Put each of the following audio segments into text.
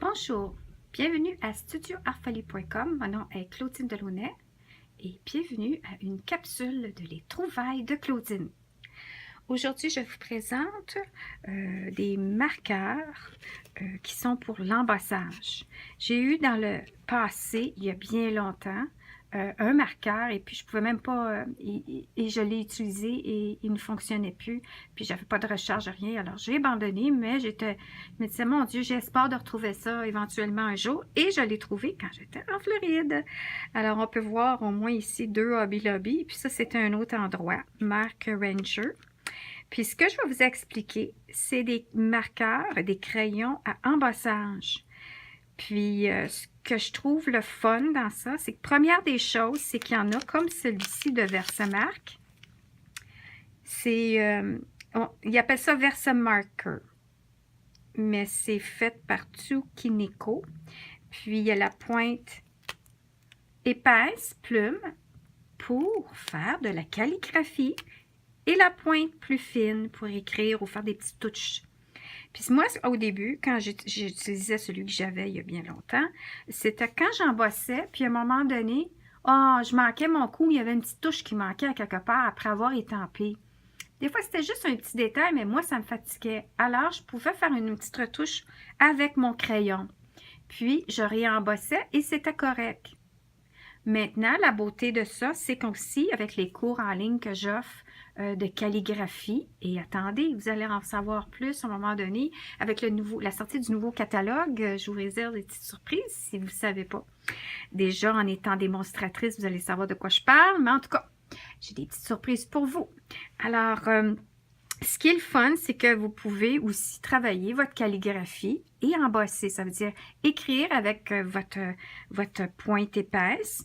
Bonjour, bienvenue à studioartfolie.com. Mon nom est Claudine Delaunay et bienvenue à une capsule de Les Trouvailles de Claudine. Aujourd'hui, je vous présente des marqueurs qui sont pour l'embossage. J'ai eu dans le passé, il y a bien longtemps, un marqueur et puis je pouvais même pas, et je l'ai utilisé et il ne fonctionnait plus, puis j'avais pas de recharge, rien, alors j'ai abandonné, mais je me disais, mon Dieu, j'espère de retrouver ça éventuellement un jour, et je l'ai trouvé quand j'étais en Floride. Alors on peut voir au moins ici deux Hobby Lobby, puis ça c'était un autre endroit, Mark Ranger. Puis ce que je vais vous expliquer, c'est des marqueurs, des crayons à embossage. Puis, ce que je trouve le fun dans ça, c'est que première des choses, c'est qu'il y en a comme celui-ci de Versamark. C'est, ils appellent ça Versamarker, mais c'est fait par Tsukineko. Puis, il y a la pointe épaisse, plume, pour faire de la calligraphie et la pointe plus fine pour écrire ou faire des petites touches. Puis moi, au début, quand j'utilisais celui que j'avais il y a bien longtemps, c'était quand j'embossais, puis à un moment donné, je manquais mon coup, il y avait une petite touche qui manquait à quelque part après avoir étampé. Des fois, c'était juste un petit détail, mais moi, ça me fatiguait. Alors, je pouvais faire une petite retouche avec mon crayon. Puis, je réembossais et c'était correct. Maintenant, la beauté de ça, c'est qu'aussi, avec les cours en ligne que j'offre de calligraphie, et attendez, vous allez en savoir plus à un moment donné, avec la sortie du nouveau catalogue, je vous réserve des petites surprises si vous ne savez pas. Déjà, en étant démonstratrice, vous allez savoir de quoi je parle, mais en tout cas, j'ai des petites surprises pour vous. Alors, ce qui est le fun, c'est que vous pouvez aussi travailler votre calligraphie et embosser. Ça veut dire écrire avec votre pointe épaisse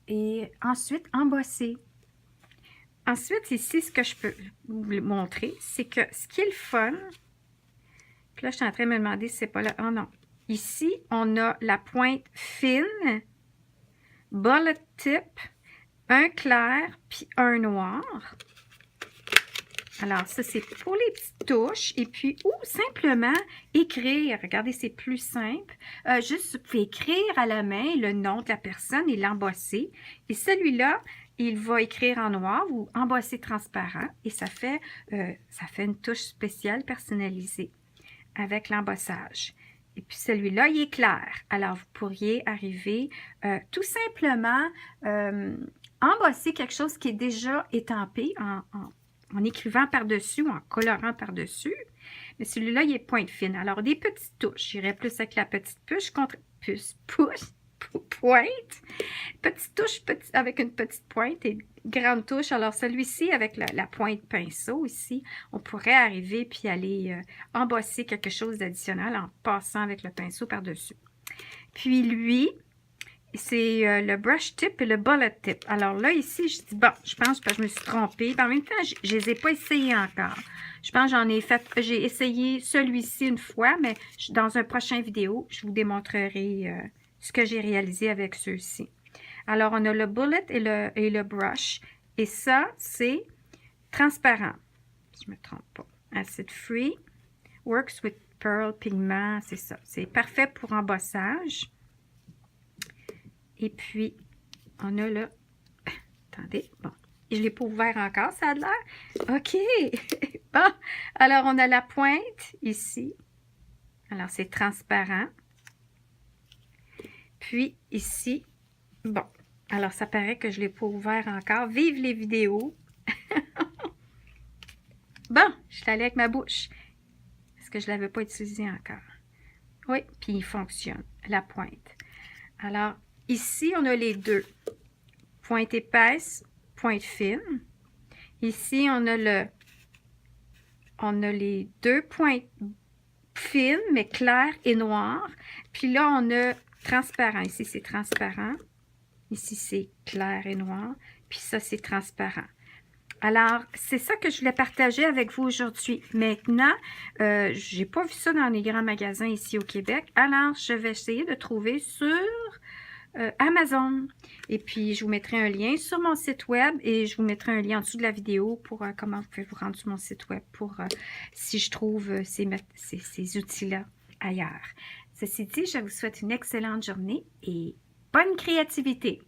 et ensuite embosser. Ensuite, ici, ce que je peux vous montrer, c'est que ce qui est le fun, puis là, je suis en train de me demander si c'est pas là. Oh non. Ici, on a la pointe fine, bullet tip, un clair, puis un noir. Alors, ça, c'est pour les petites touches. Et puis, ou simplement écrire. Regardez, c'est plus simple. Juste, vous pouvez écrire à la main le nom de la personne et l'embosser. Et celui-là, il va écrire en noir ou embossé transparent. Et ça fait une touche spéciale personnalisée avec l'embossage. Et puis, celui-là, il est clair. Alors, vous pourriez arriver tout simplement embosser quelque chose qui est déjà étampé en écrivant par-dessus ou en colorant par-dessus. Mais celui-là, il est pointe fine. Alors, des petites touches. J'irais plus avec la petite pointe. Petite touche avec une petite pointe et grande touche. Alors, celui-ci, avec la pointe pinceau ici, on pourrait arriver puis aller embosser quelque chose d'additionnel en passant avec le pinceau par-dessus. Puis, lui, c'est le brush tip et le bullet tip. Alors là, ici, je dis, bon, je pense que je me suis trompée. En même temps, je ne les ai pas essayés encore. Je pense que j'ai essayé celui-ci une fois, mais dans un prochain vidéo, je vous démontrerai ce que j'ai réalisé avec ceux-ci. Alors, on a le bullet et le brush. Et ça, c'est transparent. Je ne me trompe pas. Acid free. Works with pearl pigment. C'est ça. C'est parfait pour embossage. Et puis, on a là... Attendez, bon. Je ne l'ai pas ouvert encore, ça a l'air. OK. Bon. Alors, on a la pointe ici. Alors, c'est transparent. Puis, ici, bon. Alors, ça paraît que je ne l'ai pas ouvert encore. Vive les vidéos. Bon, je suis allée avec ma bouche. Parce que je ne l'avais pas utilisé encore. Oui, puis il fonctionne, la pointe. Alors, ici, on a les deux. Pointe épaisse, pointe fine. Ici, on a les deux pointes fines, mais claires et noires. Puis là, on a transparent. Ici, c'est transparent. Ici, c'est clair et noir. Puis ça, c'est transparent. Alors, c'est ça que je voulais partager avec vous aujourd'hui. Maintenant, je n'ai pas vu ça dans les grands magasins ici au Québec. Alors, je vais essayer de trouver sur Amazon. Et puis, je vous mettrai un lien sur mon site web et je vous mettrai un lien en dessous de la vidéo pour comment vous pouvez vous rendre sur mon site web pour si je trouve ces outils-là ailleurs. Ceci dit, je vous souhaite une excellente journée et bonne créativité!